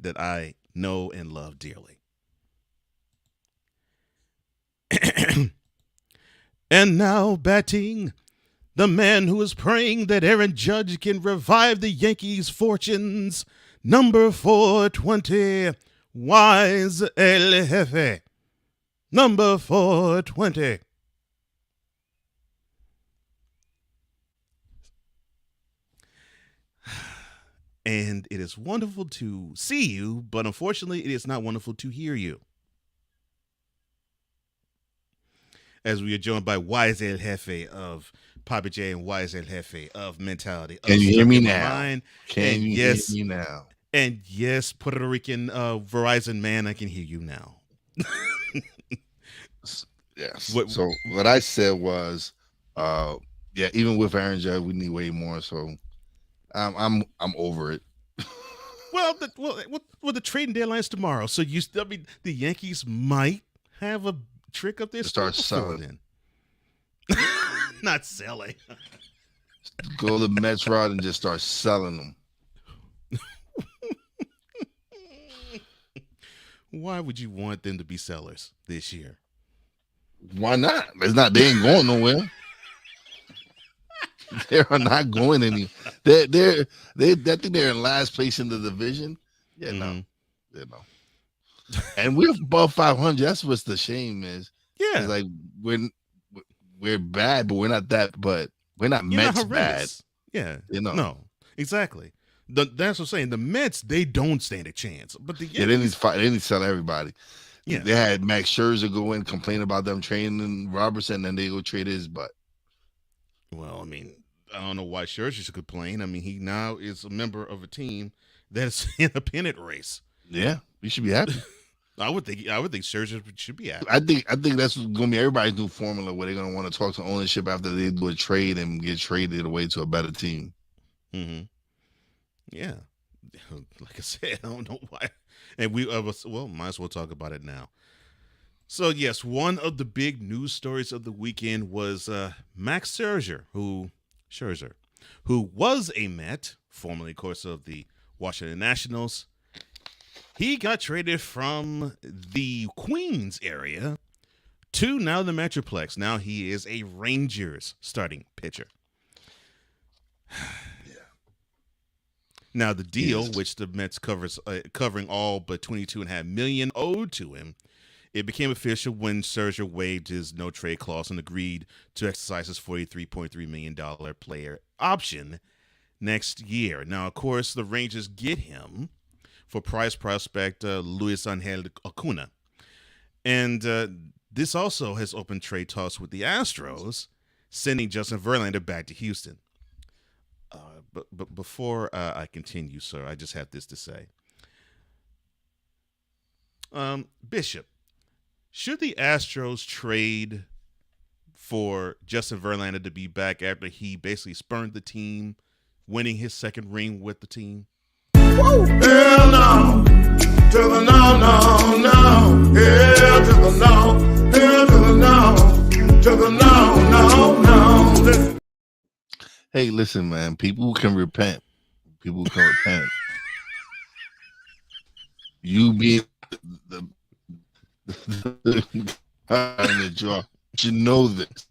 that I know and love dearly. And now batting, the man who is praying that Aaron Judge can revive the Yankees' fortunes, number 420, Wise El Jefe. Number 420. And it is wonderful to see you, but unfortunately, it is not wonderful to hear you. As we are joined by Wise El Jefe of Papa J and Wise El Jefe of Mentality Can of you hear Stuck me in My now? Mind. Can And you hear yes, me now? and yes, Puerto Rican Verizon man, I can hear you now. Yes. What? So what I said was, uh, yeah, even with Aaron Judge, we need way more. So I'm over it. Well, the trading deadline's tomorrow, so I mean, the Yankees might have a trick up their Start sleeve before selling. then. Not selling. Go the Mets route and just start selling them. Why would you want them to be sellers this year? Why not? It's not. They ain't going nowhere. They are not going any. They. I think they're in last place in the division. Yeah, no, Mm-hmm. yeah, no. And we're above 500. That's what's the shame is. It's Yeah, like we're we're bad, but we're not that. But we're not you're not Mets bad. horrendous. Yeah, You know. no, exactly. That's what I'm saying. The Mets, they don't stand a chance, but the Yeah, they need to Yankees, fight. They need to sell everybody. yeah. They had Max Scherzer go in complain about them trading Robertson, and they go trade his butt. Well, I mean, I don't know why Scherzer should complain. I mean, he now is a member of a team that's in a pennant race. Yeah, you should be happy. I would think Scherzer should be happy. I think that's gonna be everybody's new formula where they're gonna want to talk to ownership after they do a trade and get traded away to a better team. Mm-hmm. Yeah, like I said, I don't know why. And might as well talk about it now. So yes, one of the big news stories of the weekend was Max Scherzer, who was a Met, formerly, of course, of the Washington Nationals. He got traded from the Queens area to now the Metroplex. Now he is a Rangers starting pitcher. Yeah, Now the he deal, is. which the Mets covering all but 22.5 million owed to him, it became official when Scherzer waived his no trade clause and agreed to exercise his $43.3 million player option next year. Now, of course, the Rangers get him for prize prospect Luis Angel Acuna. And this also has opened trade talks with the Astros, sending Justin Verlander back to Houston. But before I continue, sir, I just have this to say. Bishop, should the Astros trade for Justin Verlander to be back after he basically spurned the team, winning his second ring with the team? Hell no. To the no, no, no. Hell to the no. Hell to the no. To the no, no, no. Hey, listen, man. People can repent. People can repent. You being the, the in the jar, you know this.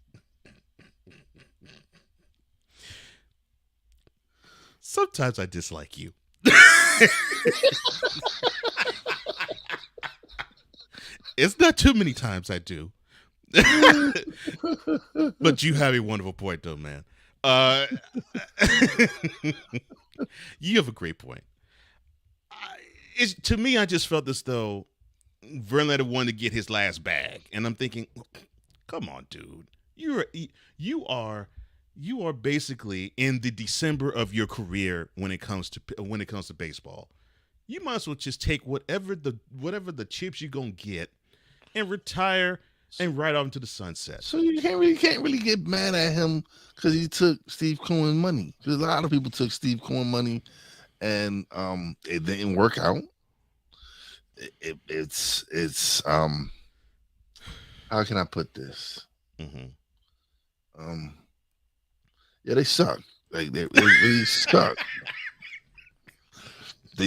Sometimes I dislike you. It's not too many times I do. But you have a wonderful point, though, man. Uh, you have a great point. To me, I just felt as though Verlander wanted to get his last bag, and I'm thinking, come on, dude, you are you are basically in the December of your career when it comes to baseball. You might as well just take whatever the chips you're gonna get and retire and ride off into the sunset. So you can't really get mad at him because he took Steve Cohen money. Because a lot of people took Steve Cohen money and it didn't work out. It's how can I put this? Hmm. Um yeah, they suck. Like they really suck.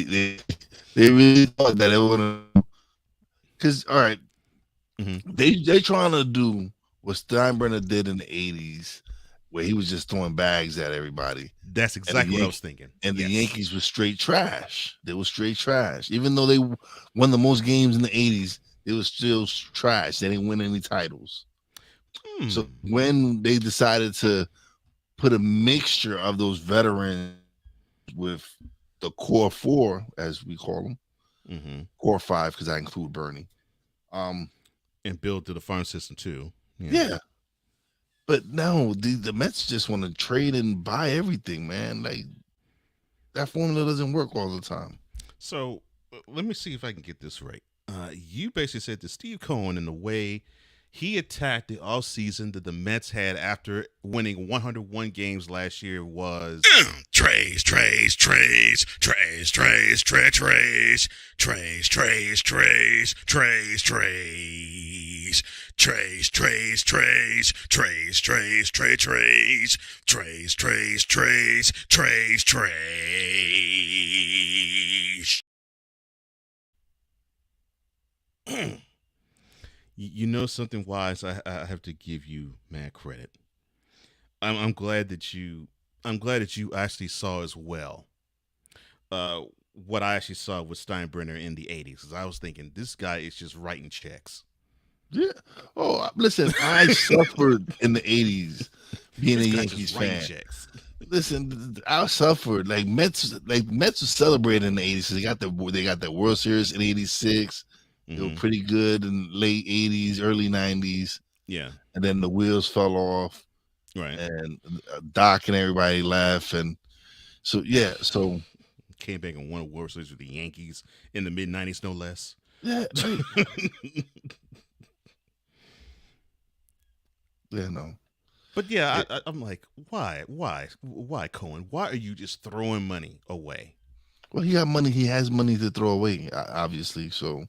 they really thought that it would. Because all right, Hmm. they trying to do what Steinbrenner did in the '80s, where he was just throwing bags at everybody, That's and the exactly what I was thinking. and the Yes. Yankees were straight trash. They were straight trash, even though they won the most games in the '80s. They was still trash. They didn't win any titles. So Hmm. when they decided to put a mixture of those veterans with the core four, as we call them, Hmm. core five, because I include Bernie. Um, And build to the farm system too. Yeah. yeah, but no, the Mets just want to trade and buy everything, man. Like that formula doesn't work all the time. So let me see if I can get this right. You basically said that Steve Cohen, in the way he attacked the offseason that the Mets had after winning 101 games last year, was trays, trays, trays, trays, trays, trays, trays, trays, trays, trays, trays, trays. Trays, trays, trays, trays, trays, trays, trays, trays, trays, trays, trays, trays. You know something, Wise? I have to give you mad credit. I'm glad that you actually saw as well. What I actually saw with Steinbrenner in the '80s, because I was thinking this guy is just writing checks. Yeah. Oh, listen, I suffered in the '80s being a This guy's Yankees just writing fan. checks. Listen, I suffered. Mets was celebrating in the '80s. They got the World Series in '86. They were Hmm. pretty good in late '80s, early '90s, Yeah. and then the wheels fell off, Right. and Doc and everybody left, and so yeah, so Came back and won a World Series with the Yankees in the mid '90s, no less. yeah, yeah, no. But yeah, It, I'm like, why, Cohen? Why are you just throwing money away? well, he got money. He has money to throw away, obviously. So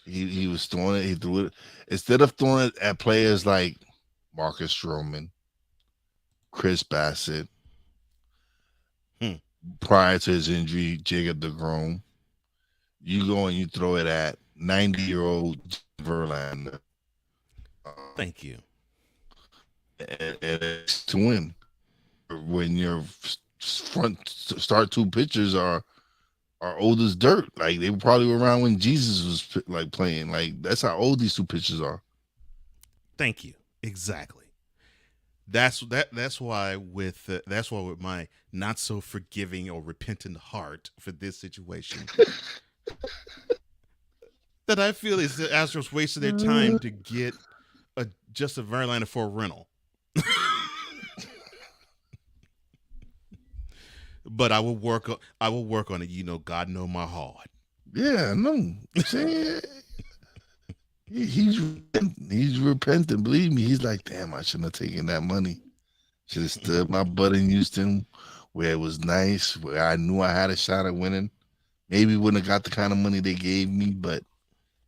he was throwing it. He threw it instead of throwing it at players like Marcus Stroman, Chris Bassett, Hmm. prior to his injury, Jacob DeGrom. You go and you throw it at 90-year-old Verlander, Thank you. and it's to win. When your front start two pitchers are old as dirt, like they probably were around when Jesus was like playing. Like that's how old these two pitchers are. Thank you. Exactly. That's why with my not so forgiving or repentant heart for this situation, that I feel is the Astros wasted their time to get a Justin Verlander for a rental. But I will work on it. You know, God know my heart. Yeah, no, see, he's repentant. Believe me, he's like, damn, I shouldn't have taken that money. Should have stood my butt in Houston, where it was nice, where I knew I had a shot at winning. Maybe wouldn't have got the kind of money they gave me, but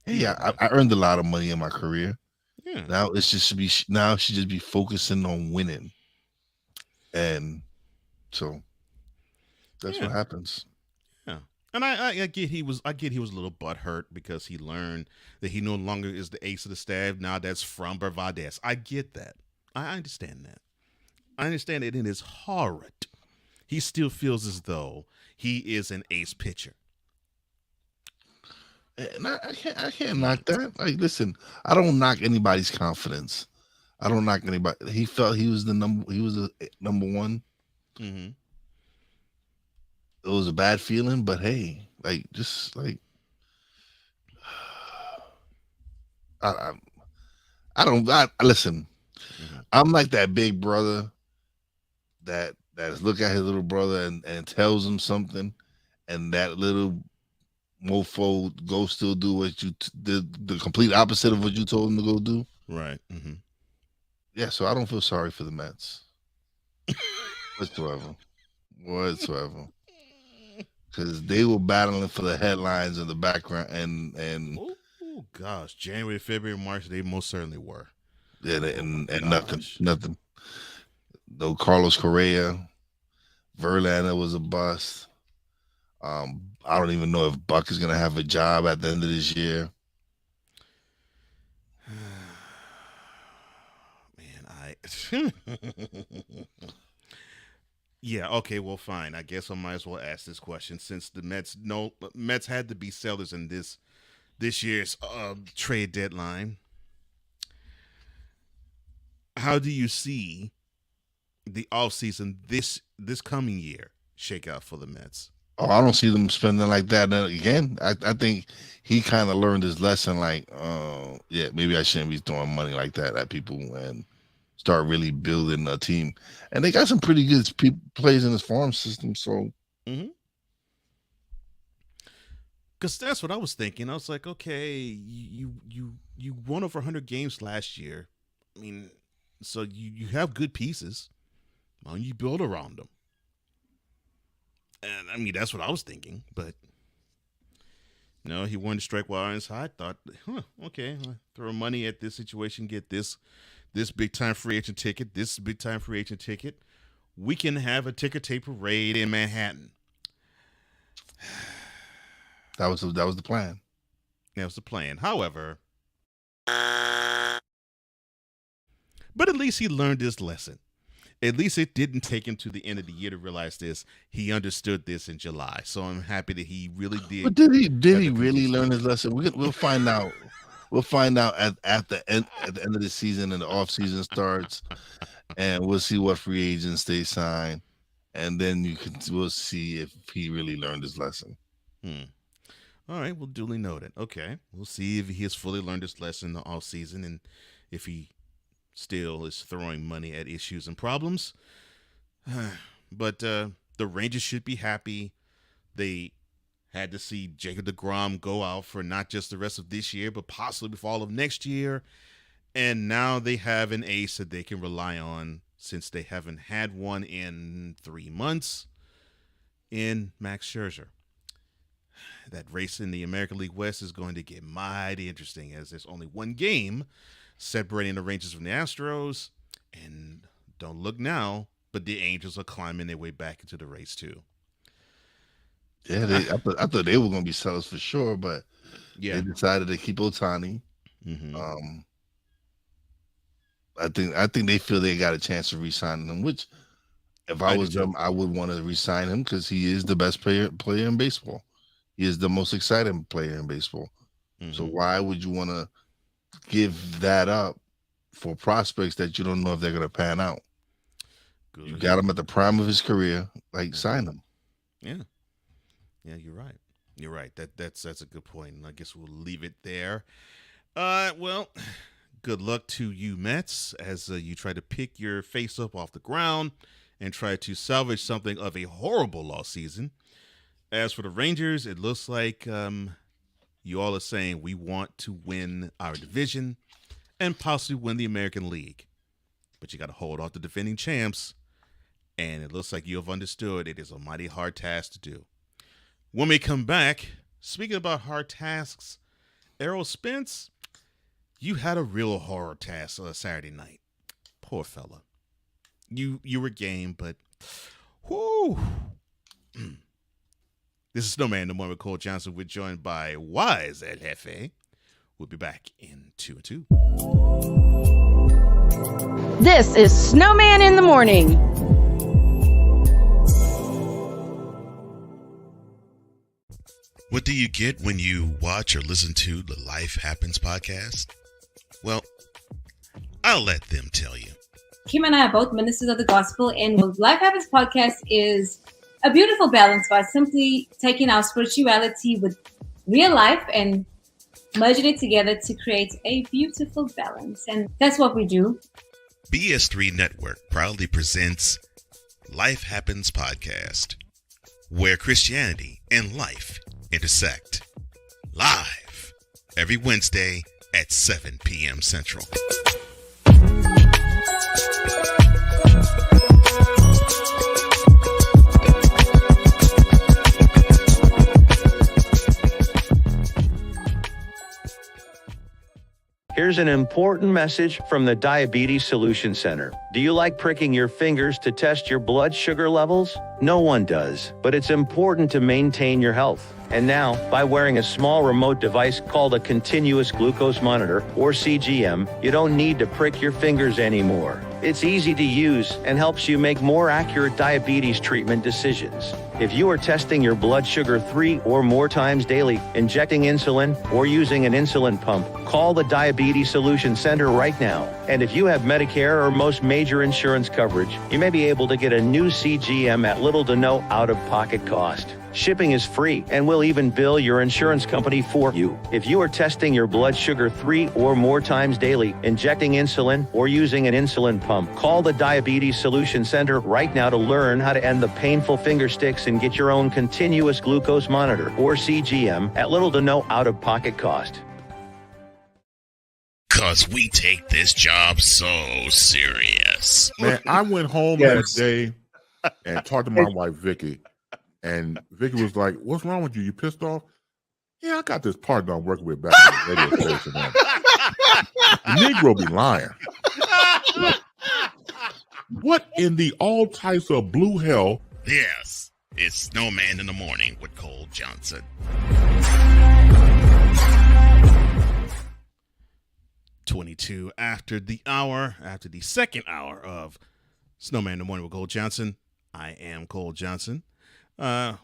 hey, Yeah, I earned a lot of money in my career. yeah, Now it's just should be now she just be focusing on winning, and so that's what yeah, happens. yeah. And I get he was a little butthurt because he learned that he no longer is the ace of the staff. Now that's Framber Valdez. I get that. I understand that. I understand it in his heart. He still feels as though he is an ace pitcher. And I can't knock that. Like, listen, I don't knock anybody's confidence. I don't knock anybody. He felt he was the number one. Mm-hmm. It was a bad feeling, but hey, like just like I I, I don't I listen. Mm-hmm. I'm like that big brother that look at his little brother and tells him something, and that little mofo go still do what the complete opposite of what you told him to go do. Right. Mm-hmm. Yeah, so I don't feel sorry for the Mets whatsoever, whatsoever, because they were battling for the headlines in the background, and Oh gosh, January, February, March, they most certainly were. yeah, Oh my and nothing, gosh. nothing. No Carlos Correa, Verlander was a bust. I don't even know if Buck is gonna have a job at the end of this year. Man, yeah, okay, well, fine. I guess I might as well ask this question since the Mets had to be sellers in this year's trade deadline. How do you see the offseason this coming year shake out for the Mets? Oh, I don't see them spending like that. And again, I think he kind of learned his lesson. Like, yeah, maybe I shouldn't be throwing money like that at people and start really building a team. And they got some pretty good players in this farm system. So, because that's what I was thinking. I was like, okay, you won over 100 games last year. I mean, so you have good pieces. Why don't you build around them? And I mean, that's what I was thinking, but no, he wanted to strike while iron's hot. Thought, okay, I'll throw money at this situation, get this big time free agent ticket, this big time free agent ticket. We can have a ticker tape parade in Manhattan. that was the plan. That was the plan. However, but at least he learned his lesson. At least it didn't take him to the end of the year to realize this. He understood this in July. So I'm happy that he really did. But did he really learn his lesson? We'll find out. We'll find out at the end of the season and the off season starts, and we'll see what free agents they sign, and then we'll see if he really learned his lesson. All right, well, duly noted. Okay, we'll see if he has fully learned his lesson in the off season and if he still is throwing money at issues and problems. But the Rangers should be happy. They had to see Jacob deGrom go out for not just the rest of this year, but possibly for all of next year. And now they have an ace that they can rely on since they haven't had one in 3 months in Max Scherzer. That race in the American League West is going to get mighty interesting as there's only one game separating the Rangers from the Astros. And don't look now, but the Angels are climbing their way back into the race too. Yeah, I thought they were going to be sellers for sure, but they decided to keep Ohtani. I think they feel they got a chance of re-signing him, which if I was them, I would want to re-sign him because he is the best player in baseball. He is the most exciting player in baseball. So why would you want to give that up for prospects that you don't know if they're going to pan out? Good. You got him at the prime of his career, sign him. Yeah, you're right. You're right. That's a good point. And I guess we'll leave it there. Well, good luck to you Mets as you try to pick your face up off the ground and try to salvage something of a horrible lost season. As for the Rangers, it looks like you all are saying we want to win our division and possibly win the American League. But you got to hold off the defending champs. And it looks like you have understood it is a mighty hard task to do. When we come back, speaking about hard tasks, Errol Spence, you had a real horror task Saturday night. Poor fella. You were game, but whoo. This is Snowman in the Morning with Cole Johnson. We're joined by Wise El Jefe. We'll be back in 2 and 2. This is Snowman in the Morning. What do you get when you watch or listen to the Life Happens podcast? Well, I'll let them tell you. Kim and I are both ministers of the gospel, and the Life Happens podcast is a beautiful balance by simply taking our spirituality with real life and merging it together to create a beautiful balance. And that's what we do. BS3 Network proudly presents Life Happens podcast, where Christianity and life intersect. Live every Wednesday at 7 p.m. Central. Here's Here's an important message from the Diabetes Solution Center. Do you like pricking your fingers to test your blood sugar levels? No one does, but it's important to maintain your health. And now, by wearing a small remote device called a continuous glucose monitor, or CGM, you don't need to prick your fingers anymore. It's easy to use and helps you make more accurate diabetes treatment decisions. If you are testing your blood sugar 3 or more times daily, injecting insulin, or using an insulin pump, call the Diabetes Solution Center right now. And if you have Medicare or most major insurance coverage, you may be able to get a new CGM at little to no out-of-pocket cost. Shipping is free, and we'll even bill your insurance company for you. If you are testing your blood sugar 3 or more times daily, injecting insulin, or using an insulin pump, call the Diabetes Solution Center right now to learn how to end the painful finger sticks and get your own continuous glucose monitor, or CGM, at little to no out-of-pocket cost. 'Cause we take this job so serious. Man, I went home that day and talked to my wife, Vicky. And Vicky was like, "What's wrong with you? You pissed off?" "Yeah, I got this partner I'm working with back in the radio station. Man. The Negro be lying." What in the all types of blue hell? Yes, it's Snowman in the Morning with Cole Johnson. .22 after the hour, after the second hour of Snowman in the Morning with Cole Johnson. I am Cole Johnson. I'll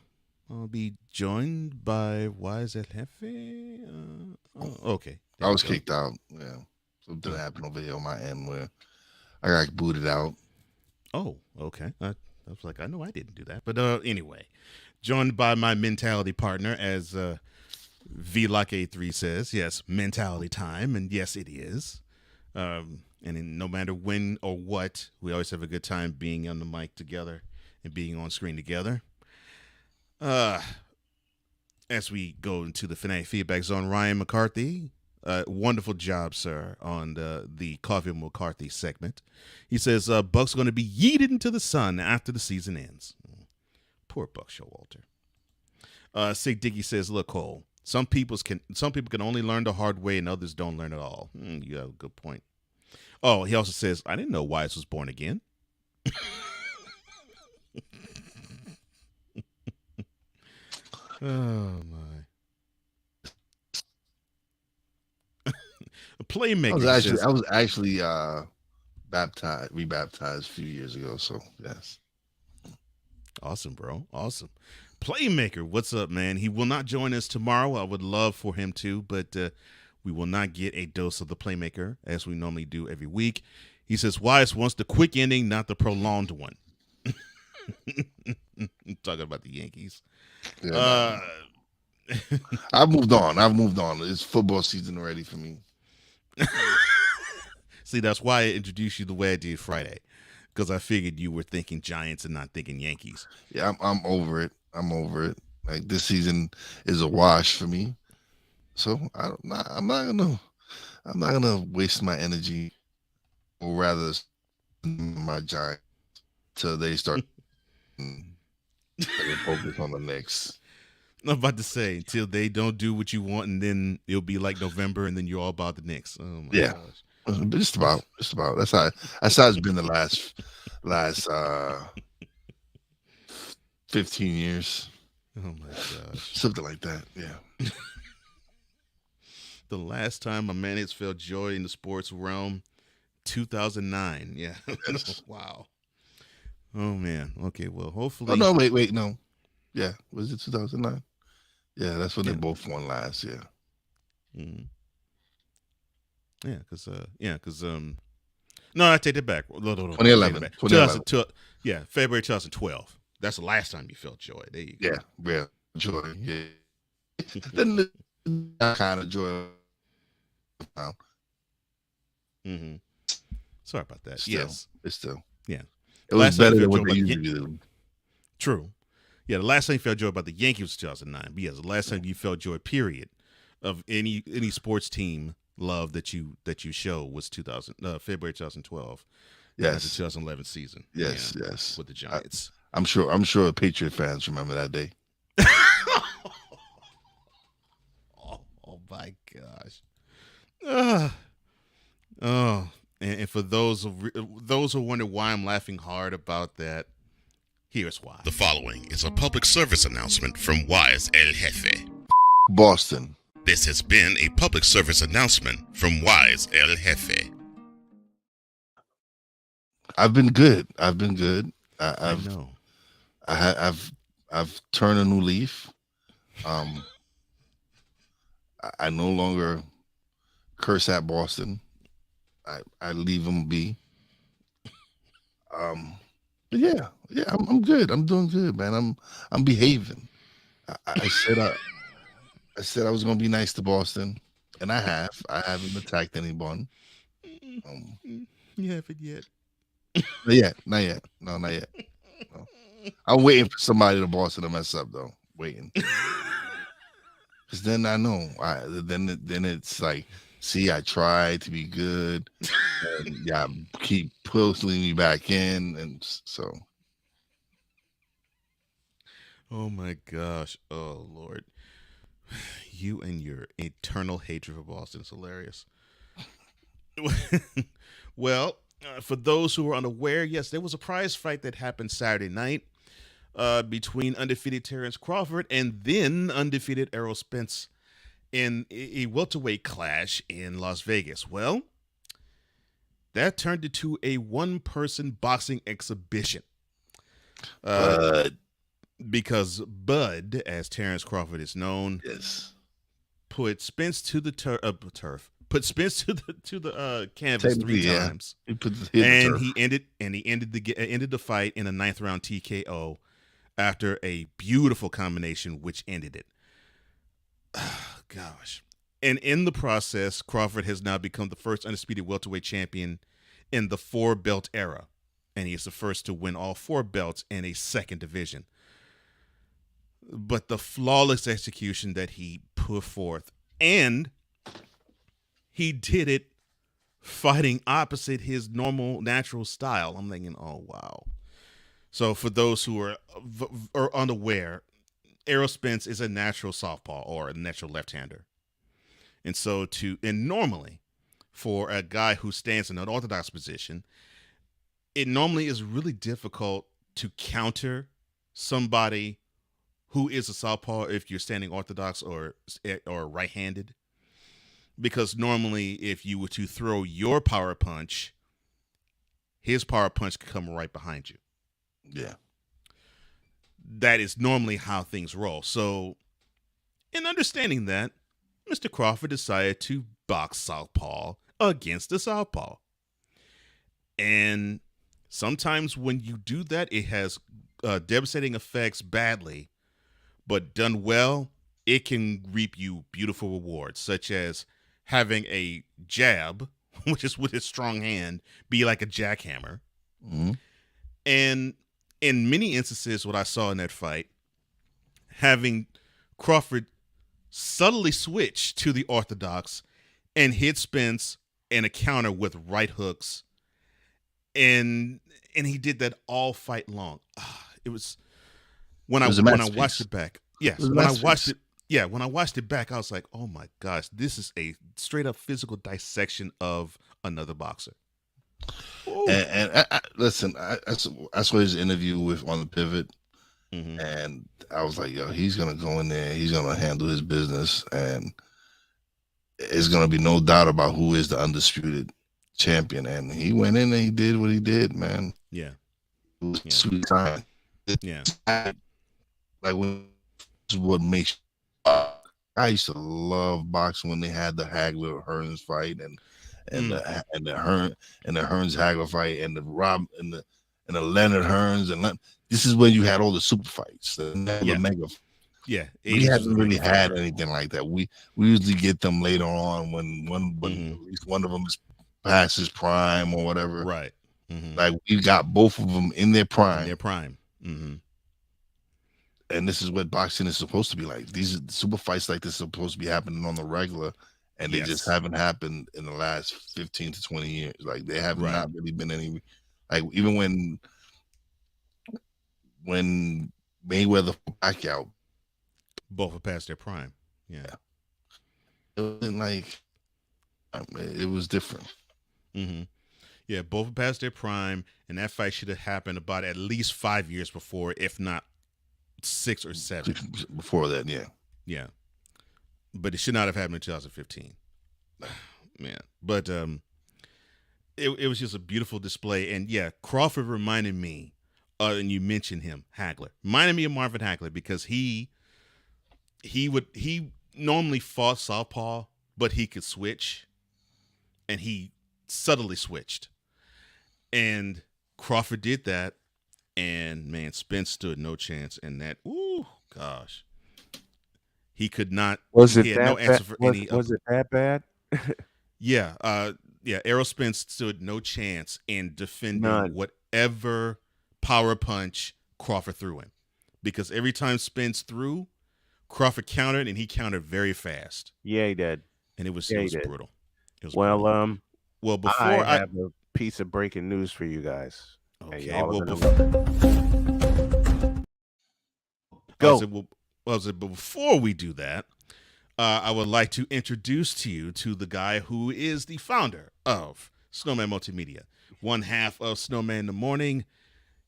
be joined by Wise El Jefe. Okay. I was kicked out. Yeah. Something happened over here on my end where I got booted out. Oh, okay. I was like, I know I didn't do that. But anyway, joined by my mentality partner, as VLock83 says. Yes, mentality time. And yes, it is. No matter when or what, we always have a good time being on the mic together and being on screen together. As we go into the Fanatic Feedback Zone, Ryan McCarthy, wonderful job, sir, on the Coffee and McCarthy segment. He says, Buck's going to be yeeted into the sun after the season ends. Poor Buck Showalter. Sig Dickey says, look, Cole, some people can only learn the hard way and others don't learn at all. You have a good point. Oh, he also says, I didn't know Wise was born again. Oh my! Playmaker. I was actually rebaptized a few years ago. So yes. Awesome, bro. Awesome. Playmaker, what's up, man? He will not join us tomorrow. I would love for him to, but we will not get a dose of the Playmaker as we normally do every week. He says Wise wants the quick ending, not the prolonged one. Talking about the Yankees. Yeah, I've moved on. It's football season already for me. See, that's why I introduced you the way I did Friday, because I figured you were thinking Giants and not thinking Yankees. Yeah, I'm over it. Like, this season is a wash for me. So I'm not gonna waste my energy, or rather my Giants, till they start focus on the next. I'm about to say, until they don't do what you want, and then it'll be like November, and then you're all about the Knicks. Oh my gosh. Just about. That's how it's been the last 15 years. Oh my gosh. Something like that. Yeah. The last time a man has felt joy in the sports realm, 2009. Yeah. Yes. Wow. Oh man. Okay. Well, hopefully. Oh no! Wait, no. Yeah, was it 2009? Yeah, that's when they both won last. Yeah. Mm-hmm. Yeah, because no, I take it back. 2011. Yeah, February 2012. That's the last time you felt joy. There you go. Yeah, real joy. Yeah. Then the kind of joy. Mm-hmm. Sorry about that. It's still. Yeah. It was better than what they usually do. True. Yeah, the last time you felt joy about the Yankees was 2009. But yes, the last time you felt joy, period, of any sports team love that you show was February 2012. Yes. The 2011 season. Yes. With the Giants. I'm sure Patriot fans remember that day. Oh my gosh. Oh, and for those who wonder why I'm laughing hard about that, here's why. The following is a public service announcement from Wise El Jefe. Boston. This has been a public service announcement from Wise El Jefe. I've been good. I know. I've turned a new leaf. I no longer curse at Boston. I leave them be. But yeah, I'm good. I'm doing good, man. I'm behaving. I said I was gonna be nice to Boston, and I have. I haven't attacked anyone. You haven't yet. Not yet. No, not yet. No. I'm waiting for somebody to Boston to mess up though. Waiting. Because then I know. Then it's like, see, I tried to be good, and yeah, keep pulling me back in, and so. Oh my gosh! Oh Lord, you and your eternal hatred for Boston is hilarious. Well, for those who are unaware, yes, there was a prize fight that happened Saturday night between undefeated Terrence Crawford and then undefeated Errol Spence in a welterweight clash in Las Vegas. Well, that turned into a one-person boxing exhibition. Because Bud, as Terrence Crawford is known, Yes, put Spence to the turf. Put Spence to the canvas three times. He put the ended the fight in a 9th round TKO after a beautiful combination which ended it. Gosh. And in the process, Crawford has now become the first undisputed welterweight champion in the 4-belt era. And he is the first to win all 4 belts in a second division. But the flawless execution that he put forth, and he did it fighting opposite his normal, natural style. I'm thinking, oh, wow. So for those who are unaware, Errol Spence is a natural southpaw or a natural left-hander. And normally, for a guy who stands in an orthodox position, it normally is really difficult to counter somebody who is a southpaw if you're standing orthodox or right-handed. Because normally, if you were to throw your power punch, his power punch could come right behind you. Yeah. That is normally how things roll. So, in understanding that, Mr. Crawford decided to box southpaw against the southpaw. And sometimes when you do that, it has devastating effects badly. But done well, it can reap you beautiful rewards, such as having a jab, which is with his strong hand, be like a jackhammer. Mm-hmm. And in many instances, what I saw in that fight, having Crawford subtly switch to the orthodox and hit Spence in a counter with right hooks. And he did that all fight long. It was... When I watched it back, when I watched it back, I was like, "Oh my gosh, this is a straight up physical dissection of another boxer." And I listen, I saw his interview on the Pivot, and I was like, "Yo, he's gonna go in there, he's gonna handle his business, and it's gonna be no doubt about who is the undisputed champion." And he went in and he did what he did, man. Yeah, it was sweet time. Yeah. Like what makes I used to love boxing when they had the Hagler Hearns fight and the Hearns Hagler fight and the Leonard Hearns and this is when you had all the super fights, the mega. Yeah, we haven't really had anything like that. We usually get them later on when at least one of them is past his prime or whatever. Right. Like we got both of them in their prime. And this is what boxing is supposed to be like. These super fights like this are supposed to be happening on the regular, and they just haven't happened in the last 15 to 20 years. Like they have not really been any. Like even when Mayweather Pacquiao, both are past their prime. Yeah, it wasn't like it was different. Mm-hmm. Yeah, both past their prime, and that fight should have happened about at least 5 years before, if not 6 or 7. Before that, yeah. Yeah, but it should not have happened in 2015. Man, but it was just a beautiful display, and yeah, Crawford reminded me, and you mentioned him, Hagler, reminded me of Marvin Hagler because he normally fought southpaw, but he could switch, and he subtly switched, and Crawford did that, and man, Spence stood no chance in that. Ooh, gosh, he could not. Was it He had that no answer bad? for any. Was it that bad? Yeah, Errol Spence stood no chance in defending None. whatever power punch Crawford threw him, because every time Spence threw, Crawford countered, and he countered very fast, Yeah, he did. and it was Yeah, he did. brutal. It was Well, brutal. Well, I before I have a piece of breaking news for you guys. And okay, y'all well, are gonna go. but before we do that, I would like to introduce to you to the guy who is the founder of Snowman Multimedia, one half of Snowman in the Morning.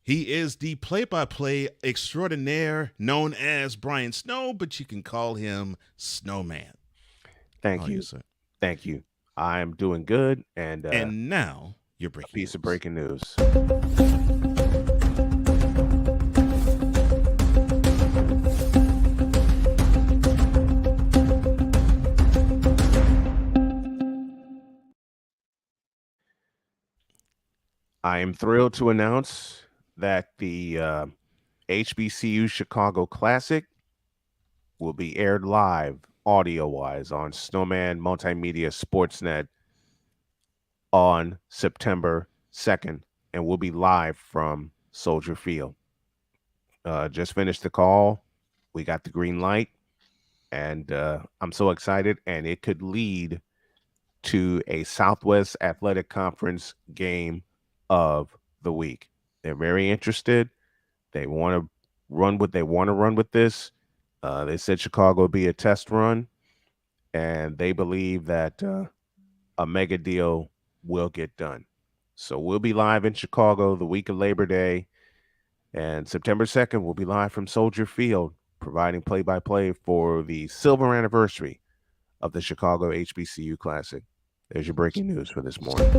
He is the play-by-play extraordinaire known as Brian Snow, but you can call him Snowman. Thank How are you. sir? Thank you. I am doing good, and now you're a breaking piece of news. breaking news. I am thrilled to announce that the HBCU Chicago Classic will be aired live, audio-wise, on Snowman Multimedia Sportsnet on September 2nd, and will be live from Soldier Field. Just finished the call. We got the green light, and I'm so excited, and it could lead to a Southwest Athletic Conference game of the week. They're very interested. They want to run what they want to run with this. They said Chicago will be a test run, and they believe that a mega deal will get done. So we'll be live in Chicago the week of Labor Day, and September 2nd, we'll be live from Soldier Field, providing play-by-play for the silver anniversary of the Chicago HBCU Classic. There's your breaking news for this morning.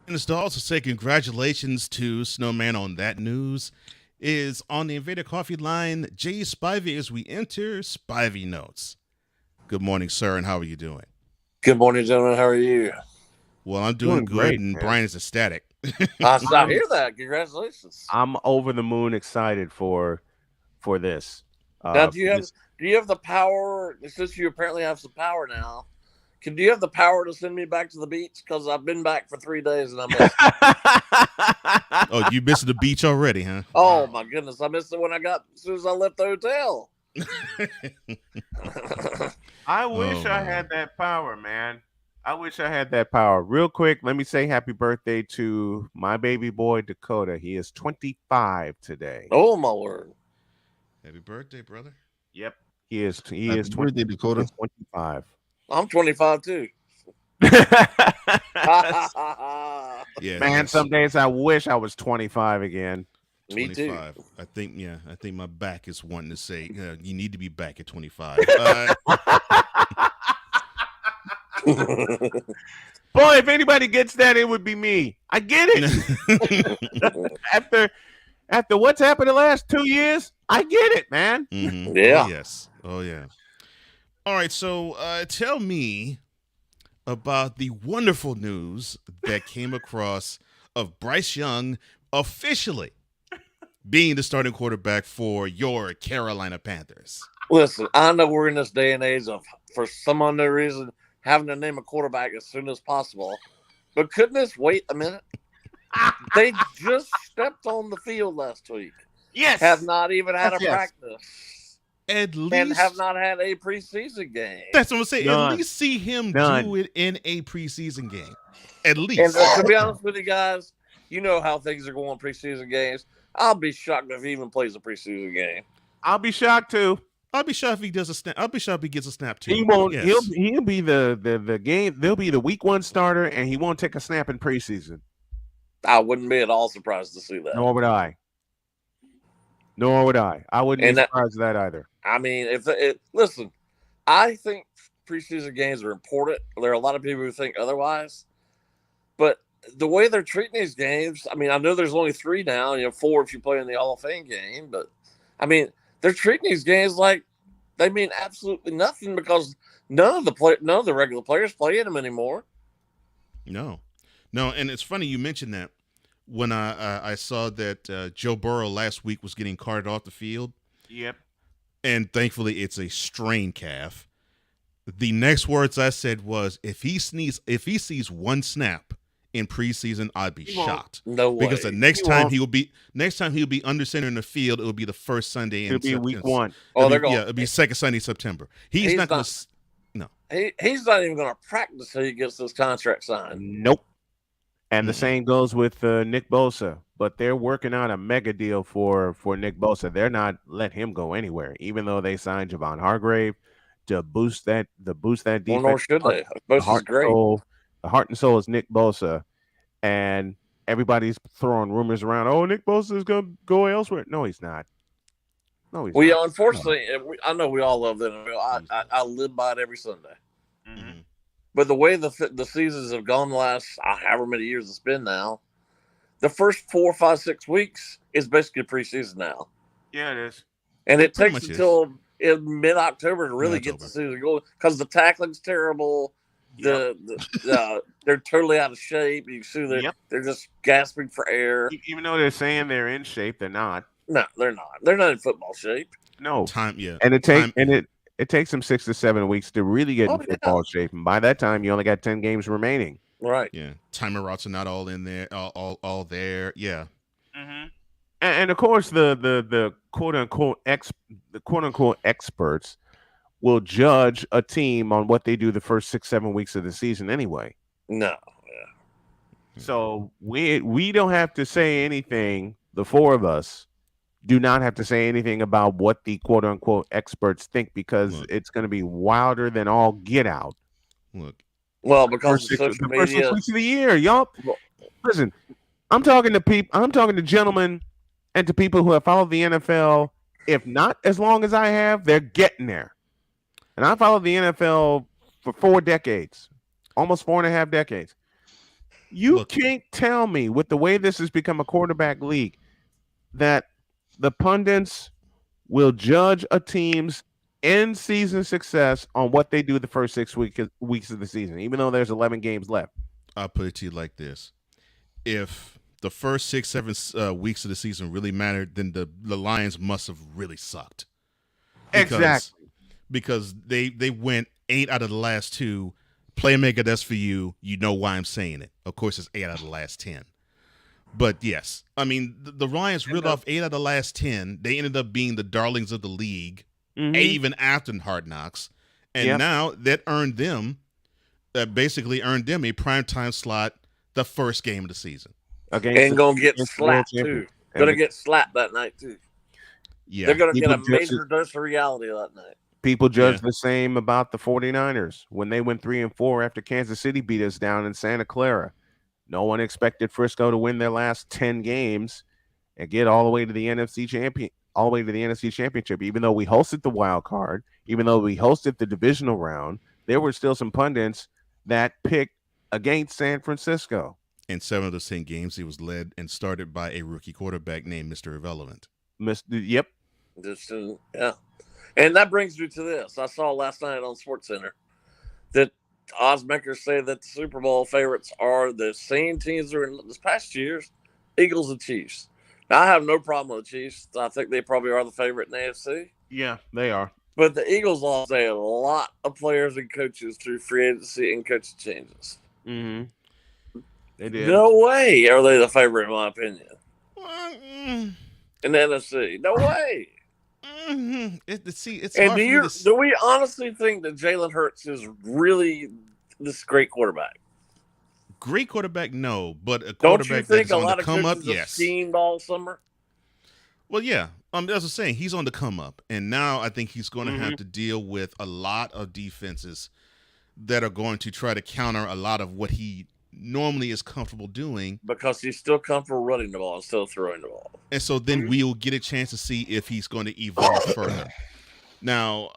And it's to also say congratulations to Snowman on that news. Is on the Invader Coffee line, Jay Spivey, as we enter Spivey Notes. Good morning, sir, and how are you doing? Good morning, gentlemen. How are you? Well, I'm doing good, great, and man. Brian is ecstatic. I hear that. Congratulations. I'm over the moon excited for this. Now, do you have the power? Since you apparently have some power now, do you have the power to send me back to the beach? Because I've been back for 3 days and I missed it. Oh, you missed the beach already, huh? Oh my goodness, I missed it as soon as I left the hotel. I wish I had that power, man. I wish I had that power. Real quick, let me say happy birthday to my baby boy, Dakota. He is 25 today. Oh, my word. Happy birthday, brother. Yep. He is Happy 20, birthday, Dakota. he is 25. I'm 25 too. Yeah, Man, some days I wish I was 25 again. Me too. 25. I think my back is wanting to say you need to be back at 25. Boy, if anybody gets that, it would be me. I get it. After what's happened the last 2 years, I get it, man. Mm-hmm. Yeah. Oh, yes. Oh, yeah. All right. So tell me about the wonderful news that came across of Bryce Young officially being the starting quarterback for your Carolina Panthers. Listen, I know we're in this day and age of, for some unknown reason, having to name a quarterback as soon as possible. But couldn't this wait a minute? They just stepped on the field last week. Yes. Have not even had a Yes. practice. At least And have not had a preseason game. That's what I'm saying. None. At least see him None. do it in a preseason game. At least. And to be honest with you guys, you know how things are going preseason games. I'll be shocked if he even plays a preseason game. I'll be shocked too. I'll be shocked if he does a snap. I'll be shocked if he gets a snap too. He won't. Yes. He'll be the game. They'll be the week 1 starter, and he won't take a snap in preseason. I wouldn't be at all surprised to see that. Nor would I. I wouldn't And be surprised at that either. I mean, listen, I think preseason games are important. There are a lot of people who think otherwise, but the way they're treating these games, I mean, I know there's only 3 now, 4 if you play in the Hall of Fame game, but I mean, they're treating these games like they mean absolutely nothing because none of the regular players play in them anymore. No, and it's funny you mentioned that. When I saw that Joe Burrow last week was getting carted off the field. Yep. And thankfully it's a strained calf. The next words I said was, if he sees one snap in preseason, I'd be shocked. No way. Because the next time he'll be under center in the field, it will be the first Sunday in It'll be week 1. It'll be second Sunday in September. He's not going to. No. He's not even going to practice till he gets this contract signed. Nope. And the same goes with Nick Bosa, but they're working out a mega deal for Nick Bosa. They're not letting him go anywhere, even though they signed Javon Hargrave to boost that defense. Well, nor should they. Bosa's great. The heart and soul is Nick Bosa, and everybody's throwing rumors around. Oh, Nick Bosa is going to go elsewhere. No, he's not. No, he's not. Yeah, unfortunately, I know we all love that. I live by it every Sunday. Mm-hmm. But the way the seasons have gone the last however many years it's been now, the first 4, 5, 6 weeks is basically preseason now. Yeah, it is. And it takes until mid-October to really get the season going because the tackling's terrible. Yep. They're totally out of shape. You see they're just gasping for air. Even though they're saying they're in shape, they're not. No, they're not. They're not in football shape. No. And it takes them 6 to 7 weeks to really get in football shape, and by that time, you only got 10 games remaining. Right. Yeah. Timer routes are not all in there. All there. Yeah. Mm-hmm. And of course, the quote unquote experts will judge a team on what they do the first 6, 7 weeks of the season anyway. No. Yeah. So we don't have to say anything. The 4 of us do not have to say anything about what the quote unquote experts think because it's going to be wilder than all get out. Look. Well, because the first 6 weeks of the year, y'all. Listen, I'm talking to gentlemen and to people who have followed the NFL. If not as long as I have, they're getting there. And I followed the NFL for 4 decades, almost 4.5 decades. You can't tell me with the way this has become a quarterback league that the pundits will judge a team's in-season success on what they do the first 6 weeks of the season, even though there's 11 games left. I'll put it to you like this. If the first 6, 7 weeks of the season really mattered, then the Lions must have really sucked. Exactly. Because they went 8 out of the last 2. Playmaker, that's for you. You know why I'm saying it. Of course, it's 8 out of the last 10. But yes, I mean, the Lions reeled off 8 out of the last 10. They ended up being the darlings of the league, even after Hard Knocks. And now that basically earned them a primetime slot the first game of the season. And going to get slapped, too. Going to get slapped that night, too. Yeah. They're going to get a major dose of reality that night. People judge the same about the 49ers when they went 3-4 after Kansas City beat us down in Santa Clara. No one expected Frisco to win their last 10 games and get all the way to the NFC Championship. Even though we hosted the wild card, even though we hosted the divisional round, there were still some pundits that picked against San Francisco. In 7 of those 10 games, he was led and started by a rookie quarterback named Mr. Irrelevant. Yep. Yeah. And that brings me to this. I saw last night on SportsCenter that odds makers say that the Super Bowl favorites are the same teams that were in this past year's Eagles and Chiefs. Now, I have no problem with the Chiefs. I think they probably are the favorite in the AFC. Yeah, they are. But the Eagles lost a lot of players and coaches through free agency and coaching changes. Mm-hmm. They did. No way are they the favorite, in my opinion. Mm, In the NFC. No way. it's And hard for me to. do we honestly think that Jalen Hurts is really this great quarterback? Great quarterback, no, but a Don't you quarterback think that's a on the lot of come up, coaches have yes. schemed all summer? Well, yeah. As I was saying, he's on the come up, and now I think he's going to have to deal with a lot of defenses that are going to try to counter a lot of what he normally is comfortable doing, because he's still comfortable running the ball instead of throwing the ball. And so then we'll get a chance to see if he's going to evolve further. Now,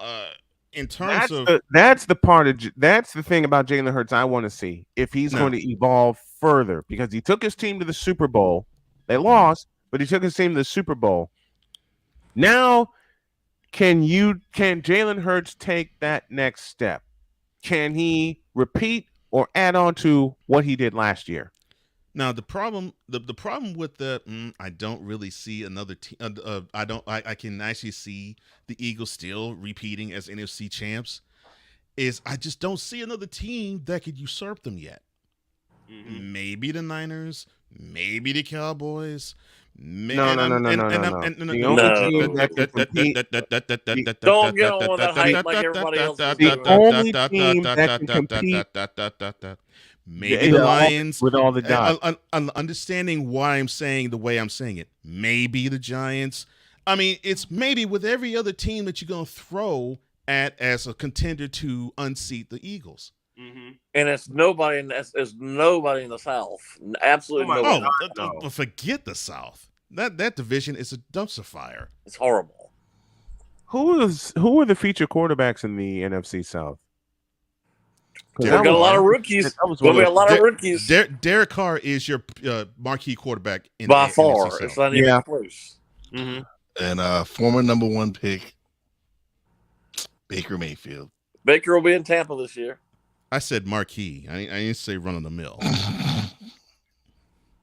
in terms that's the thing about Jalen Hurts I want to see if he's going to evolve further, because he took his team to the Super Bowl. They lost, but he took his team to the Super Bowl. Now, can Jalen Hurts take that next step? Can he repeat or add on to what he did last year? Now the problem with I don't really see another team. I can actually see the Eagles still repeating as NFC champs. I just don't see another team that could usurp them yet. Mm-hmm. Maybe the Niners, maybe the Cowboys. No. Don't get on that hype like everybody else is doing. The only team that can compete. Maybe the Lions, with all the dots. Understanding why I'm saying the way I'm saying it. Maybe the Giants. I mean, it's maybe with every other team that you're going to throw at as a contender to unseat the Eagles. Mm-hmm. And it's nobody in the South. Absolutely nobody. Oh, forget the South. That division is a dumpster fire. It's horrible. Who are the feature quarterbacks in the NFC South? We've got a lot of rookies. There'll be a lot of rookies. Derek Carr is your marquee quarterback by far. It's not even close. Mm-hmm. And former number 1 pick, Baker Mayfield. Baker will be in Tampa this year. I said marquee. I didn't say run of the mill.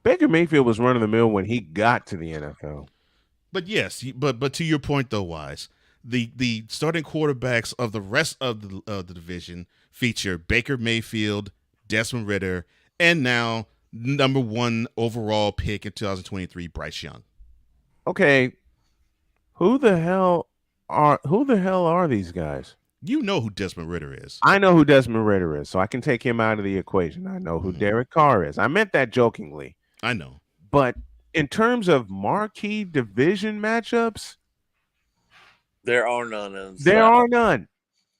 Baker Mayfield was run of the mill when he got to the NFL. But yes, but to your point though, Wise, the starting quarterbacks of the rest of the division feature Baker Mayfield, Desmond Ridder, and now number 1 overall pick in 2023, Bryce Young. Okay, who the hell are these guys? You know who Desmond Ridder is. I know who Desmond Ridder is, so I can take him out of the equation. I know who Derek Carr is. I meant that jokingly. I know. But in terms of marquee division matchups, there are none. There are none.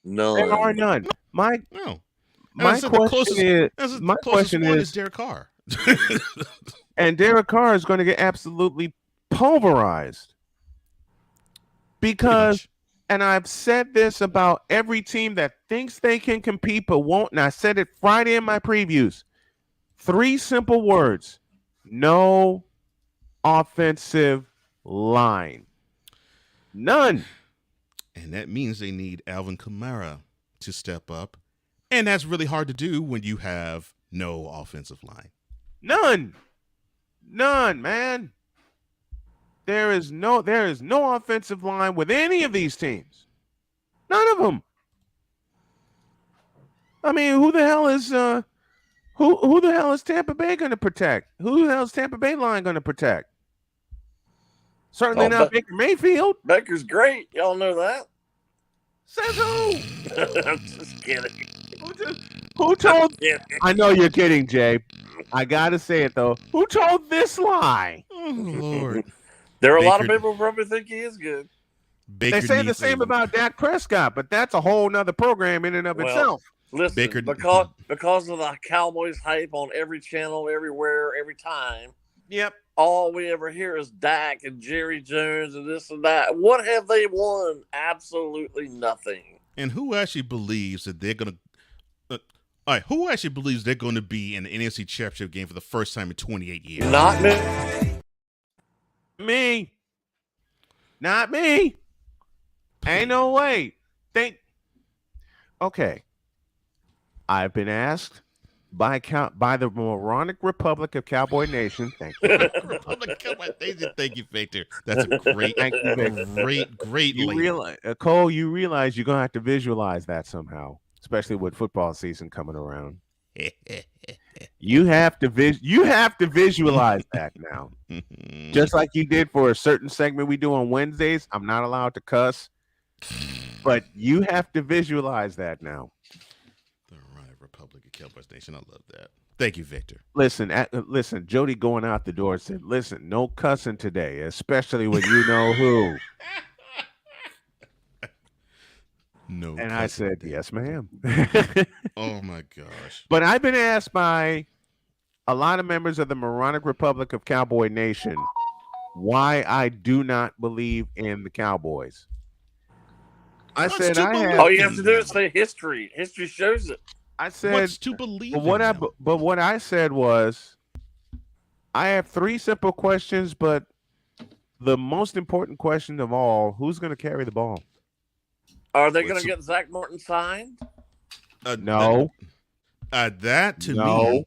None. There are none. My question is Derek Carr. And Derek Carr is going to get absolutely pulverized. Because, and I've said this about every team that thinks they can compete but won't, and I said it Friday in my previews. 3 simple words. No offensive line. None. And that means they need Alvin Kamara to step up. And that's really hard to do when you have no offensive line. None, man. There is no offensive line with any of these teams. None of them. I mean, who the hell is Tampa Bay going to protect? Who the hell is Tampa Bay line going to protect? Certainly not Baker Mayfield. Baker's great. Y'all know that. Says who? I'm just kidding. Who told? I know you're kidding, Jay. I gotta say it though. Who told this lie? Oh Lord. There are a lot of people who probably think he is good. They say the same about Dak Prescott, but that's a whole nother program in and of itself. Listen, because of the Cowboys hype on every channel, everywhere, every time. Yep. All we ever hear is Dak and Jerry Jones and this and that. What have they won? Absolutely nothing. And who actually believes that they're going to all right, who actually believes they're going to be in the NFC Championship game for the first time in 28 years? Not me. Not me. Ain't no way. Okay. I've been asked by the moronic Republic of Cowboy Nation. Thank you. Thank you, Victor. That's a great, Thank you, Victor. great You label. realize, Cole, you realize you're gonna have to visualize that somehow, especially with football season coming around. You have to visualize that now. Just like you did for a certain segment we do on Wednesdays. I'm not allowed to cuss, but you have to visualize that now. The Moronic Republic of Cowboys Nation. I love that. Thank you, Victor. Listen, Jody going out the door said, listen, no cussing today, especially when you know who. No. And I said, yes, ma'am. Oh, my gosh. But I've been asked by a lot of members of the Moronic Republic of Cowboy Nation why I do not believe in the Cowboys. I said I have. All you have to do is say history. History shows it. I said, what's to believe but what I said was, I have 3 simple questions, but the most important question of all, who's going to carry the ball? Are they going to get Zach Martin signed? No. That to me,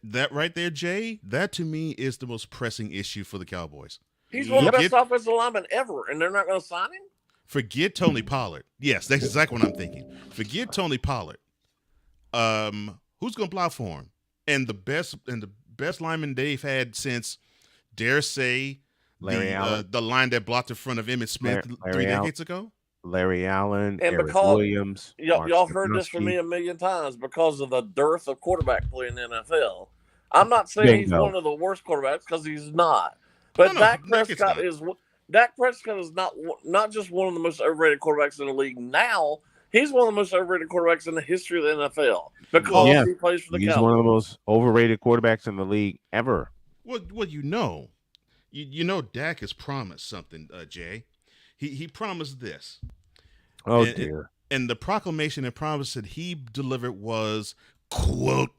that right there, Jay, that to me is the most pressing issue for the Cowboys. He's one of the best offensive linemen ever, and they're not going to sign him? Forget Tony Pollard. Yes, that's exactly what I'm thinking. Forget Tony Pollard. Who's going to block for him? And the best lineman they've had since, dare say, Larry Allen. The line that blocked in front of Emmitt Smith 3 decades ago. Larry Allen, and Eric because Williams. Y'all heard this from me a million times, because of the dearth of quarterback play in the NFL. I'm not saying he's one of the worst quarterbacks, because he's not. But Dak Prescott is not just one of the most overrated quarterbacks in the league now. He's one of the most overrated quarterbacks in the history of the NFL because he plays for the Cowboys. He's one of the most overrated quarterbacks in the league ever. Well, you know, Dak has promised something, Jay. He promised this. Oh, dear. And the proclamation and promise that he delivered was, quote,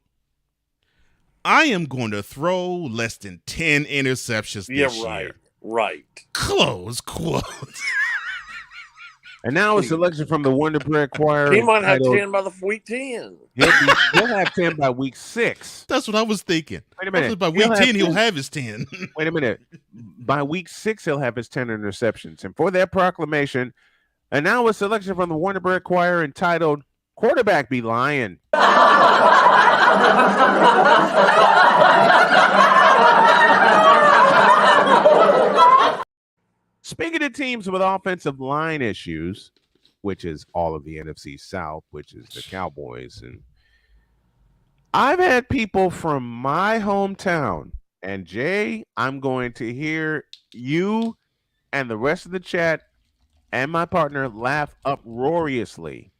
I am going to throw less than 10 interceptions this year. Right. Close quote. And now a selection from the Wonder Bread Choir. He might have 10 by the week 10. He'll have 10 by week 6. That's what I was thinking. Wait a minute. By week 10, he'll have his 10. Wait a minute. By week 6, he'll have his 10 interceptions. And for that proclamation, and now a selection from the Wonder Bread Choir entitled Quarterback Be Lying. Speaking of teams with offensive line issues, which is all of the NFC South, which is the Cowboys, and I've had people from my hometown, and Jay, I'm going to hear you and the rest of the chat and my partner laugh uproariously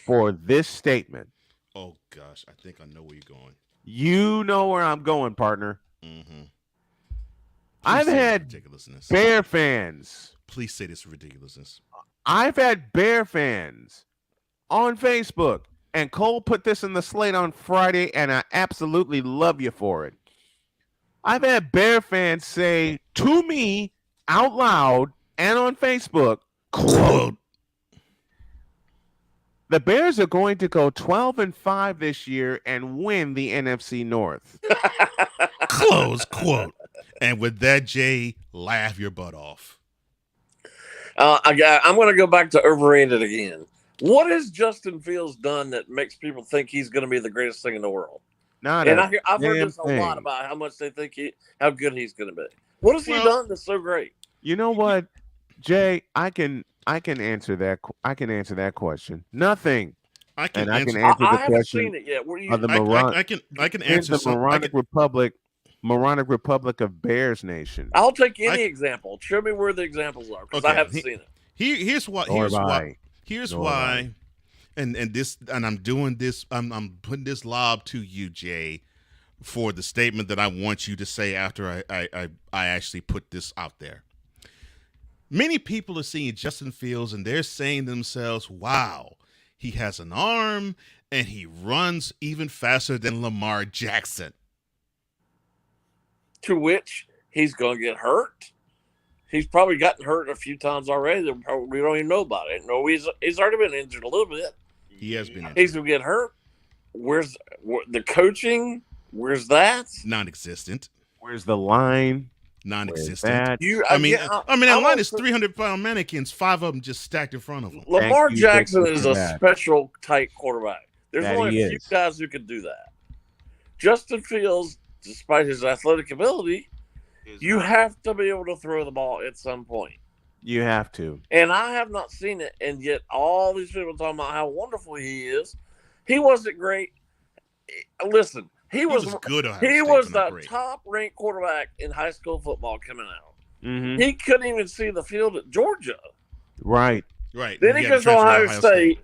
for this statement. Oh, gosh. I think I know where you're going. You know where I'm going, partner. Mm-hmm. I've had Bear fans. Please say this ridiculousness. I've had Bear fans on Facebook, and Cole put this in the slate on Friday, and I absolutely love you for it. I've had Bear fans say to me out loud and on Facebook, quote, the Bears are going to go 12-5 this year and win the NFC North. Close quote. And with that, Jay, laugh your butt off. I'm going to go back to overrated again. What has Justin Fields done that makes people think he's going to be the greatest thing in the world? I've heard this a lot about how much they think how good he's going to be. What has he done that's so great? You know what, I can answer that. I can answer that question. Nothing. I can answer the question. I haven't seen it yet. What do you? I can answer the Moronic Republic of Bears Nation. I'll take any example. Show me where the examples are, because I haven't seen it. Here's why. And I'm doing this. I'm putting this lob to you, Jay, for the statement that I want you to say after I actually put this out there. Many people are seeing Justin Fields and they're saying to themselves, wow, he has an arm and he runs even faster than Lamar Jackson. To which he's going to get hurt. He's probably gotten hurt a few times already that we don't even know about it. No, he's already been injured a little bit. He has been injured. He's going to get hurt. Where's the coaching? Where's that? Non-existent. Where's the line? Non-existent. That I mean, that line is also- 300-pound mannequins. 5 of them just stacked in front of them. Lamar Thank you, Jackson thank you is for a that. special type quarterback. There's That only he a few is. guys who can do that. Justin Fields, despite his athletic ability, you have to be able to throw the ball at some point. You have to. And I have not seen it, and yet all these people talking about how wonderful he is. He wasn't great. Listen, he was good. He was the top-ranked quarterback in high school football coming out. Mm-hmm. He couldn't even see the field at Georgia. Right. Then he goes to Ohio State.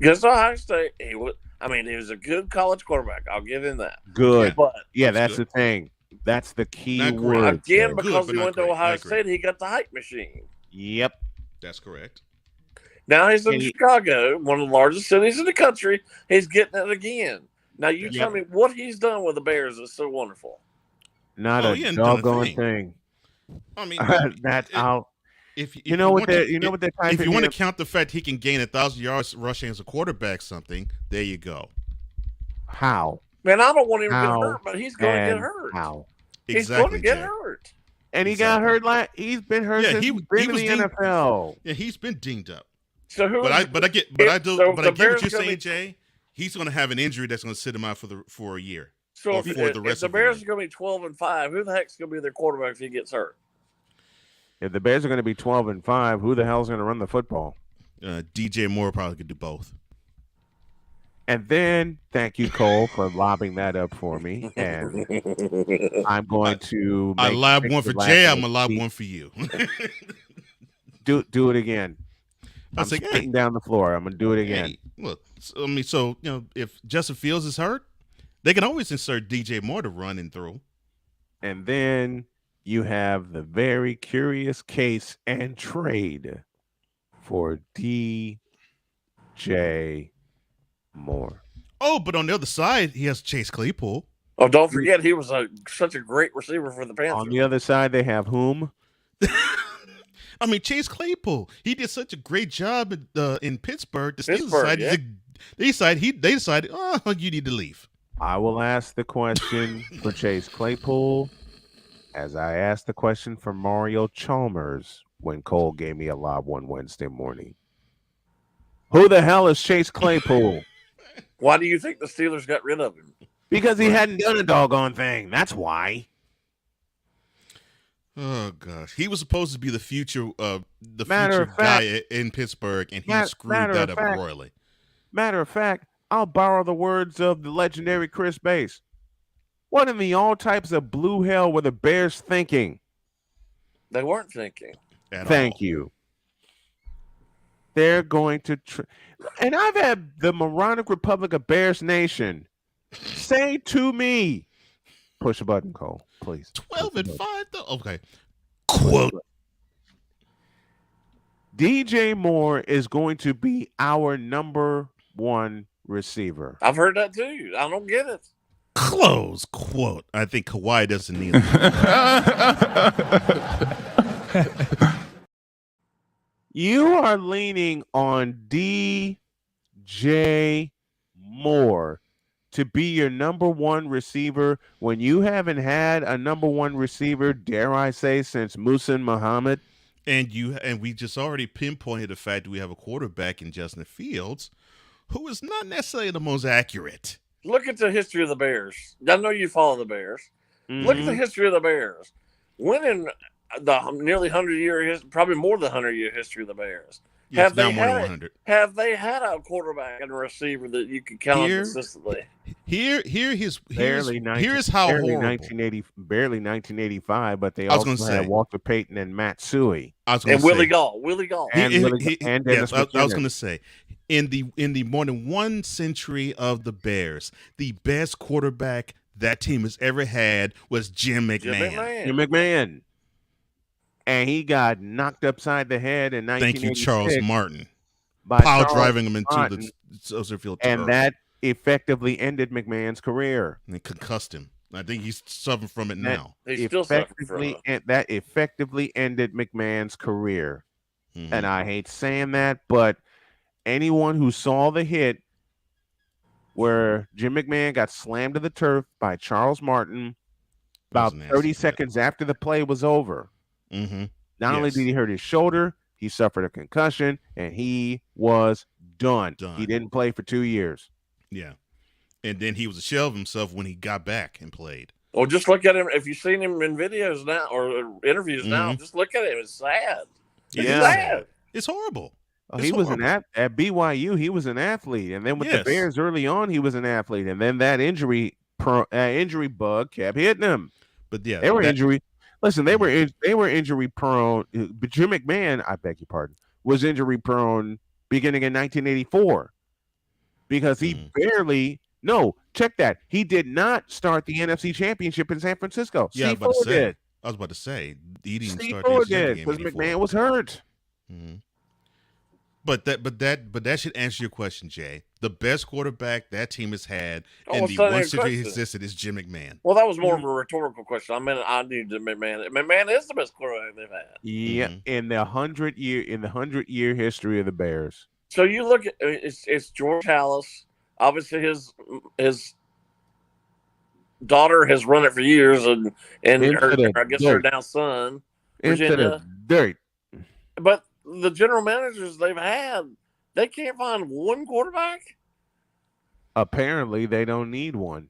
Goes to Ohio State. He was a good college quarterback. I'll give him that. Good. But that's the thing. That's the key Not great. word. again, Good, because but he not went to great. Ohio Not great. State, he got the hype machine. Yep. That's correct. Now he's in Chicago, one of the largest cities in the country. He's getting it again. Now you tell me what he's done with the Bears is so wonderful. Not Oh, a he hadn't done a doggone thing. I mean, that's out. If You know what they're if you want to count the fact he can gain 1,000 yards rushing as a quarterback, something, there you go. How? Man, I don't want him to get How hurt, but he's going to get and hurt. How? He's going to Exactly, get Jay. hurt. And he got hurt. He's been hurt since he's been in the NFL. Yeah, he's been dinged up. So who? But I get so what the you're Bears saying, gonna be- Jay. He's going to have an injury that's going to sit him out for a year. So or if, for if the rest the of Bears the are going to be 12-5, who the heck's going to be their quarterback if he gets hurt? If the Bears are going to be 12-5, who the hell's going to run the football? DJ Moore probably could do both. And then, thank you, Cole, for lobbing that up for me. And I'm going to. I lob one for Jay. I'm gonna lob speak. one for you. Do it again. I I'm was like, spitting down the floor. I'm gonna do it again. Hey, look, so if Justin Fields is hurt, they can always insert DJ Moore to run and throw. And then you have the very curious case and trade for DJ Moore. Oh, but on the other side, he has Chase Claypool. Oh, don't forget he was such a great receiver for the Panthers. On the other side, they have whom? I mean, Chase Claypool. He did such a great job in Pittsburgh. The Steelers Pittsburgh, decided, they decided, oh, you need to leave. I will ask the question for Chase Claypool as I asked the question for Mario Chalmers when Cole gave me a lob one Wednesday morning. Who the hell is Chase Claypool? Why do you think the Steelers got rid of him? Because he hadn't done a doggone thing. That's why. Oh gosh, he was supposed to be the future Matter of fact- guy in Pittsburgh, and he screwed that up royally. Matter of fact, I'll borrow the words of the legendary Chris Bass. What in the all types of blue hell were the Bears thinking? They weren't thinking. Thank you. They're going to and I've had the moronic Republic of Bears Nation say to me, push a button, Cole, please. 12-5 though. Okay. Quote. DJ Moore is going to be our number one receiver. I've heard that too. I don't get it. Close quote. I think Kawhi doesn't need it. You are leaning on DJ Moore to be your number one receiver when you haven't had a number one receiver, dare I say, since Muhsin Muhammad. And we just already pinpointed the fact that we have a quarterback in Justin Fields who is not necessarily the most accurate. Look at the history of the Bears. I know you follow the Bears. Mm-hmm. Look at the history of the Bears. When in the nearly 100-year, probably more than 100-year history of the Bears, Yeah, have it's now they more than had 100. have they had a quarterback and a receiver that you can count on Here- consistently? Here's Barely how barely horrible. 1985, but they I was also gonna had say. Walter Payton and Matt Suey. I was going And to say. Willie Gall. And He- Willie- he- and yes, Dennis I was McKinnon. going to say, in the more than one century of the Bears, the best quarterback that team has ever had was Jim McMahon. Jim McMahon. And he got knocked upside the head in 1986. Thank you, Charles Martin. by Power Charles driving him into Martin, the Soldier Field and turf that effectively ended McMahon's career. and concussed him. I think he's suffering from it now. He's still suffering from it. That effectively ended McMahon's career. Mhm. And I hate saying that, but anyone who saw the hit where Jim McMahon got slammed to the turf by Charles Martin about 30 seconds after the play was over. Mm-hmm. Not only did he hurt his shoulder, he suffered a concussion, and he was done. He didn't play for 2 years. Yeah. And then he was a shell of himself when he got back and played. Well, just look at him. If you've seen him in videos now or interviews now, just look at him. It's sad. It's sad. It's horrible. He was at BYU. He was an athlete, and then with the Bears early on, he was an athlete, and then that injury bug kept hitting him. But yeah, they were injury. Listen, they were injury prone. But Jim McMahon, I beg your pardon, was injury prone beginning in 1984 because he barely. No, check that. He did not start the NFC Championship in San Francisco. Yeah, Steve Fuller did. I was about to say he didn't Steve start Fuller the did game because McMahon was hurt. Mm-hmm. But that should answer your question, Jay. The best quarterback that team has had in the one century he existed is Jim McMahon. Well, that was more of a rhetorical question. I mean, I knew Jim McMahon. McMahon is the best quarterback they've had. Yeah, in the 100-year history of the Bears. So you look at it's George Halas. Obviously, his daughter has run it for years, and I guess her now son, Virginia. Dirt. But the general managers they've had, they can't find one quarterback. Apparently, they don't need one.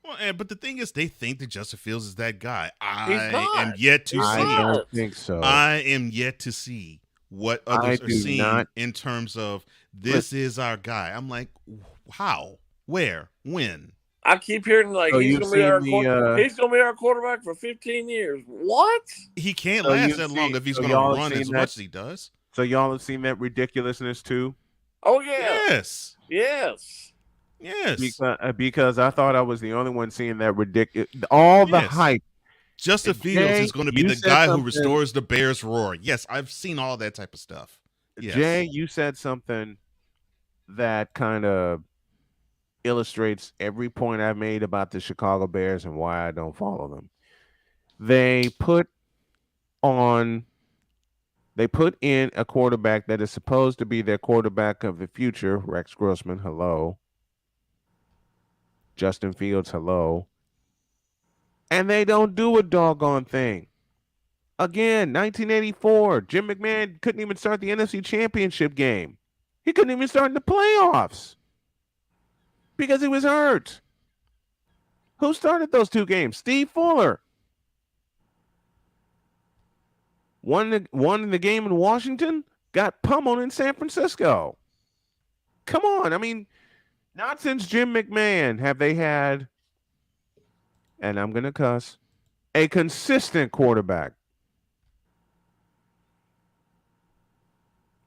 Well, but the thing is, they think that Justin Fields is that guy. He's not. am yet to see. I don't think so. I am yet to see what others are seeing in terms of this is our guy. I'm like, how, where, when? I keep hearing he's going to be our quarterback for 15 years. What? He can't last that long if he's going to run as much as he does. So y'all have seen that ridiculousness too? Oh yeah. Yes. Because I thought I was the only one seeing that ridiculous. The hype. Justin Fields is going to be the guy who restores the Bears' roar. Yes, I've seen all that type of stuff. Yes. Jay, you said something that kind of illustrates every point I've made about the Chicago Bears and why I don't follow them. They put in a quarterback that is supposed to be their quarterback of the future, Rex Grossman, hello. Justin Fields, hello. And they don't do a doggone thing. Again, 1984, Jim McMahon couldn't even start the NFC Championship game. He couldn't even start in the playoffs because he was hurt. Who started those two games? Steve Fuller. Won the game in Washington, got pummeled in San Francisco. Come on. I mean, not since Jim McMahon have they had, and I'm going to cuss, a consistent quarterback.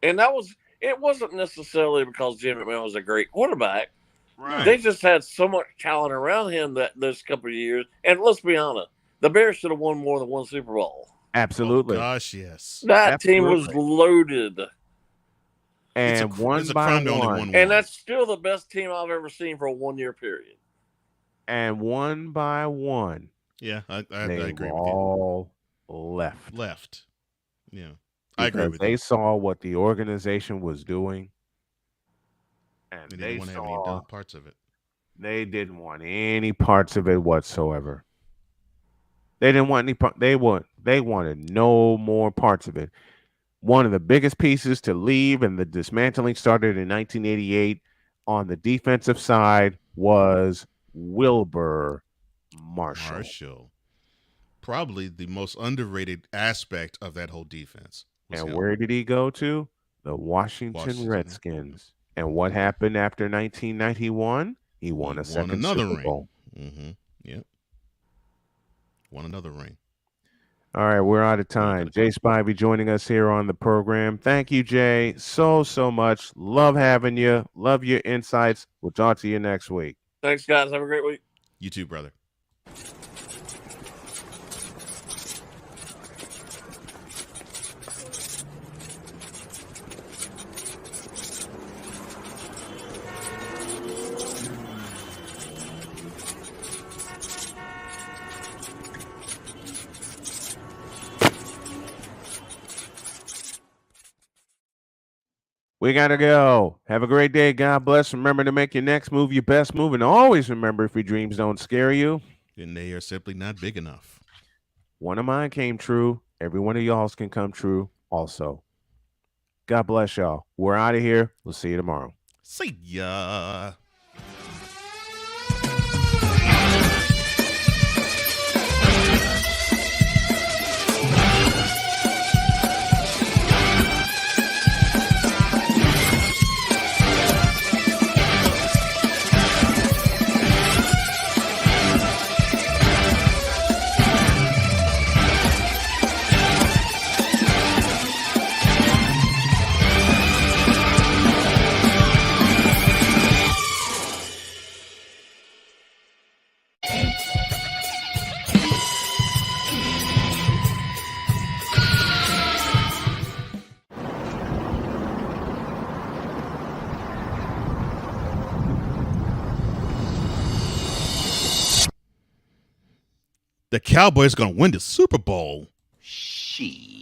And it wasn't necessarily because Jim McMahon was a great quarterback. Right. They just had so much talent around him that those couple of years. And let's be honest, the Bears should have won more than one Super Bowl. Absolutely. Oh, gosh, yes. That team was loaded. And one by one. And that's still the best team I've ever seen for a 1 year period. And one by one. Yeah, I agree with you. All left. Yeah. I agree with you. They saw what the organization was doing. And they didn't want to have any parts of it. They didn't want any parts of it whatsoever. They didn't want any they wanted no more parts of it. One of the biggest pieces to leave, and the dismantling started in 1988 on the defensive side, was Wilbur Marshall. Probably the most underrated aspect of that whole defense. And where did he go to? The Washington Redskins. And what happened after 1991? He won a second Super Bowl. Mm-hmm. Yep. Won another ring. All right, we're out of time. Jay Spivey joining us here on the program. Thank you, Jay, so much. Love having you. Love your insights. We'll talk to you next week. Thanks, guys. Have a great week. You too, brother. We got to go. Have a great day. God bless. Remember to make your next move your best move. And always remember, if your dreams don't scare you, then they are simply not big enough. One of mine came true. Every one of y'all's can come true also. God bless y'all. We're out of here. We'll see you tomorrow. See ya. The Cowboys going to win the Super Bowl. She.